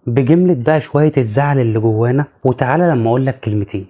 بجملة بقى شوية الزعل اللي جوانا. وتعالى لما اقولك كلمتين.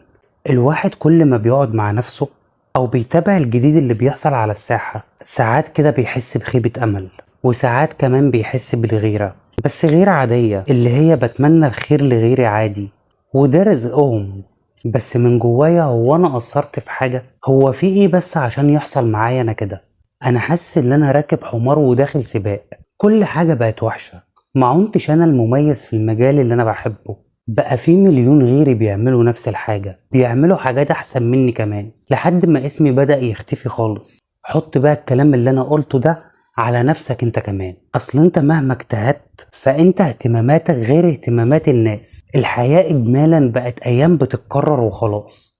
الواحد كل ما بيقعد مع نفسه او بيتابع الجديد اللي بيحصل على الساحة، ساعات كده بيحس بخيبة امل، وساعات كمان بيحس بالغيرة، بس غيرة عادية اللي هي بتمنى الخير لغيري عادي وده رزقهم. بس من جوايا هو انا قصرت في حاجة؟ هو في ايه بس عشان يحصل معايا انا كده؟ انا حاسس ان انا راكب حمار وداخل سباق، كل حاجة بقت وحشة. ما عنتش انا المميز في المجال اللي انا بحبه، بقى في مليون غيري بيعملوا نفس الحاجة، بيعملوا حاجات احسن مني كمان، لحد ما اسمي بدأ يختفي خالص. حط بقى الكلام اللي انا قلته ده على نفسك انت كمان. اصل انت مهما اجتهدت فانت اهتماماتك غير اهتمامات الناس. الحياة اجمالا بقت ايام بتتكرر وخلاص،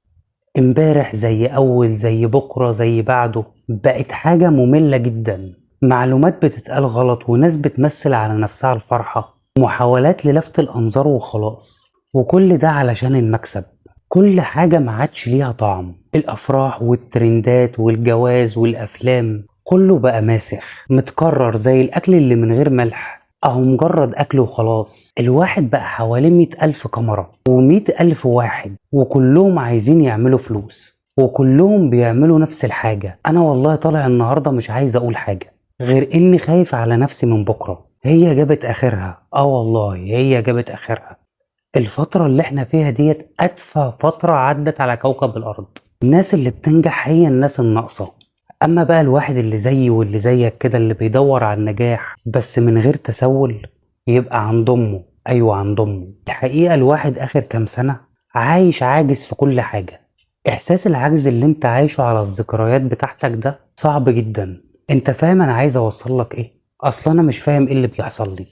امبارح زي اول زي بكرة زي بعده، بقت حاجة مملة جدا. معلومات بتتقال غلط وناس بتمثل على نفسها الفرحة، محاولات للفت الانظار وخلاص، وكل ده علشان المكسب. كل حاجة ما عادش ليها طعم، الافراح والترندات والجواز والافلام كله بقى ماسخ متكرر زي الاكل اللي من غير ملح، اهو مجرد اكل وخلاص. الواحد بقى حواليه 100,000 كاميرا و100,000 واحد، وكلهم عايزين يعملوا فلوس، وكلهم بيعملوا نفس الحاجة. انا والله طالع النهاردة مش عايز اقول حاجة غير اني خايف على نفسي من بكرة. هي جابت اخرها، والله هي جابت اخرها. الفترة اللي احنا فيها ديت اتفه فترة عدت على كوكب الارض. الناس اللي بتنجح هي الناس الناقصة. اما بقى الواحد اللي زيي واللي زيك كده اللي بيدور على النجاح بس من غير تسول، يبقى عند امه. ايوه عند امه. الحقيقة الواحد اخر كام سنة عايش عاجز في كل حاجة. احساس العجز اللي انت عايشه على الذكريات بتاعتك ده صعب جدا. انت فاهم انا عايز اوصل لك ايه؟ اصلا انا مش فاهم ايه اللي بيحصل لي.